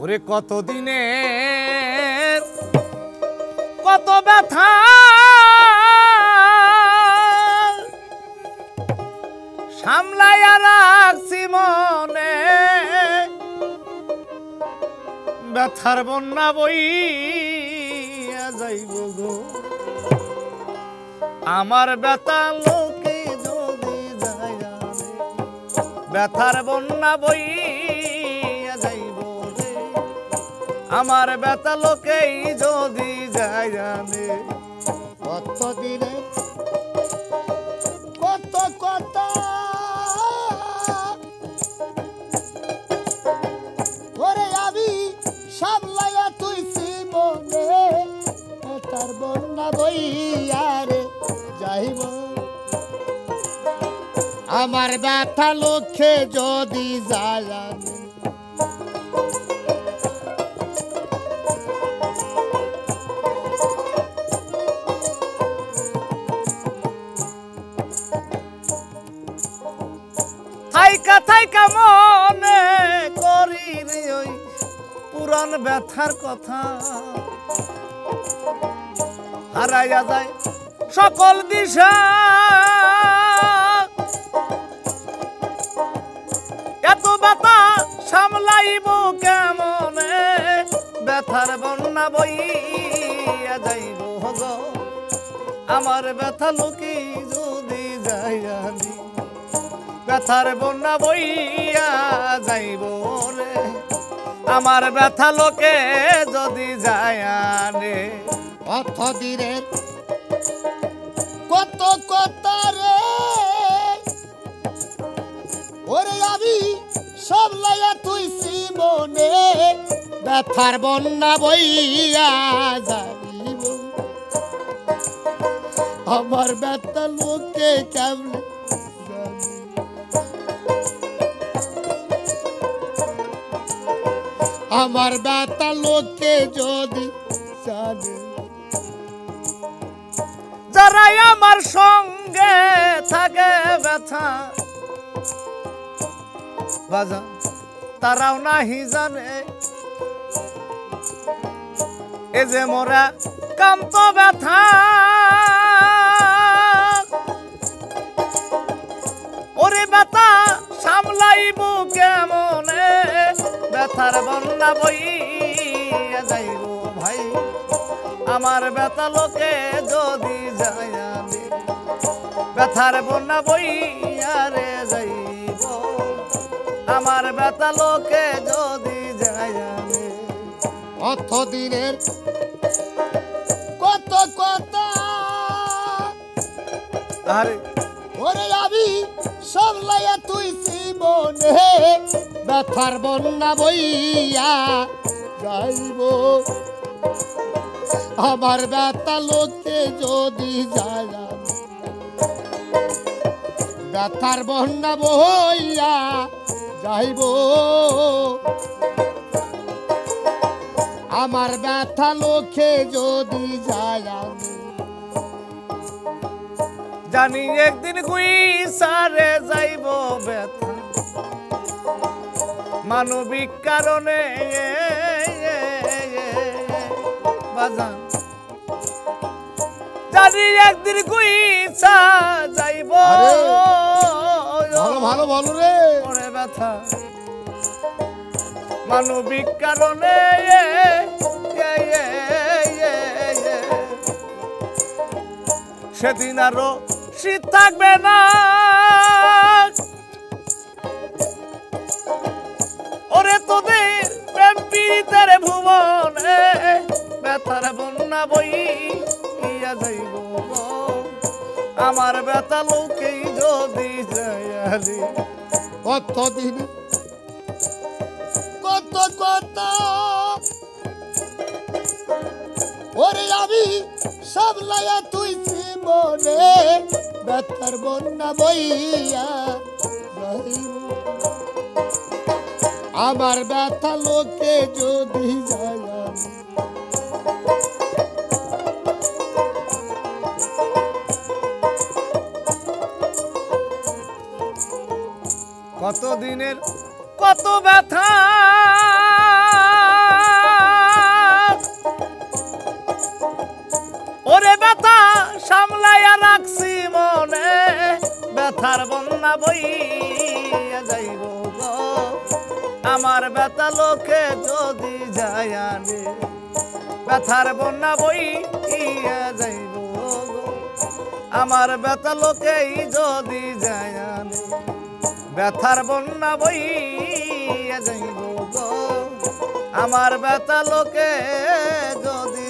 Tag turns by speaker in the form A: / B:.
A: ওরে কতদিনের কত ব্যথা সামলাইয়া রাখছি মনে, ব্যথার বন্যা বইয়া যাইব গো। আমার ব্যথা লোকে যদি যায়, ব্যথার বন্যা বইয়া যাইব রে। আমার ব্যথা লোকেই যদি যায় জানে।
B: কত দিনে কত কত ওরে আমি সামলাইয়া তুইছি মনে, তার বন্যা বইয়া রে যাইব। আমার ব্যথা লোকে যদি যায়
A: থাইকা থাইকা মনে করি রে ওই পুরান ব্যথার কথা, হারাইয়া যায় সকল দিশা। এত ব্যথা সামলাইব কেমনে, ব্যথার বন্যা বইয়া যাইব গো। আমার ব্যথা লোকে যদি যাই জানি, ব্যথার বন্যা বইয়া যাইব রে। আমার ব্যথা লোকে যদি যায় আনে।
B: কত দিনের কত কত রে ওরে আমি সামলাইয়া তুইছি মনে, ব্যথার বন্যা বইয়া যাইব। আমার ব্যথা লোকে কেমনে আমার ব্যথা লোকে যদি জানে।
A: যারাই আমার সঙ্গে থাকে ব্যথা বাজা, তারাও নাহি জানে এ যে মোরা কান্ত ব্যথা। ওরে ব্যথা সামলাইব কেমনে, ব্যথার বন্যা বইয়া যাইব ভাই। আমার ব্যথা লোকে যদি যায় আনে, ব্যথার বন্যা বইয়া রে যাইব। আমার ব্যথা লোকে যদি যায় আনে।
B: কত দিনের কত কত
A: আরে
B: ওরে আমি সামলাইয়া তুইছি মনে, ব্যথার বন্যা বইয়া যাইব। আমার ব্যথা লোকে যদি যায়, ব্যথার বন্যা বইয়া যাইব। আমার ব্যথা লোকে যদি যায়,
A: জানি একদিন গুইসারে যাইব ব্যথা মানবিক কারণে বাজান। জানি একদিন গুইসা যাইব,
B: ভালো ভালো বলো রে
A: ওরে ব্যথা মানবিক কারণে। সেদিন আরো শীত থাকবে না, ওরে তোদের প্রেম পীড়িতের ভুবনে, ব্যথার বন্যা বইয়া যাইব। আমার ব্যথা লোকেই যদি যায়।
B: কত দিন কত কত ওরে আমি সামলাইয়া তুইছি মনে, ব্যথার বন্যা বইয়া যাইব। আমার ব্যথা লোকে যদি যায়,
A: কত দিনের কত ব্যথা ওরে ব্যথা সামলাইয়া রাখছি মনে ব্যথার বন্যা বইয়া যাইব গো আমার ব্যথা লোকে যদি যায় আনে ব্যথার বন্যা বইয়া যাইব গো আমার ব্যথা লোকেই যদি যায় আনে ব্যথার বন্যা বইয়া যাইব গো আমার ব্যথা লোকে যদি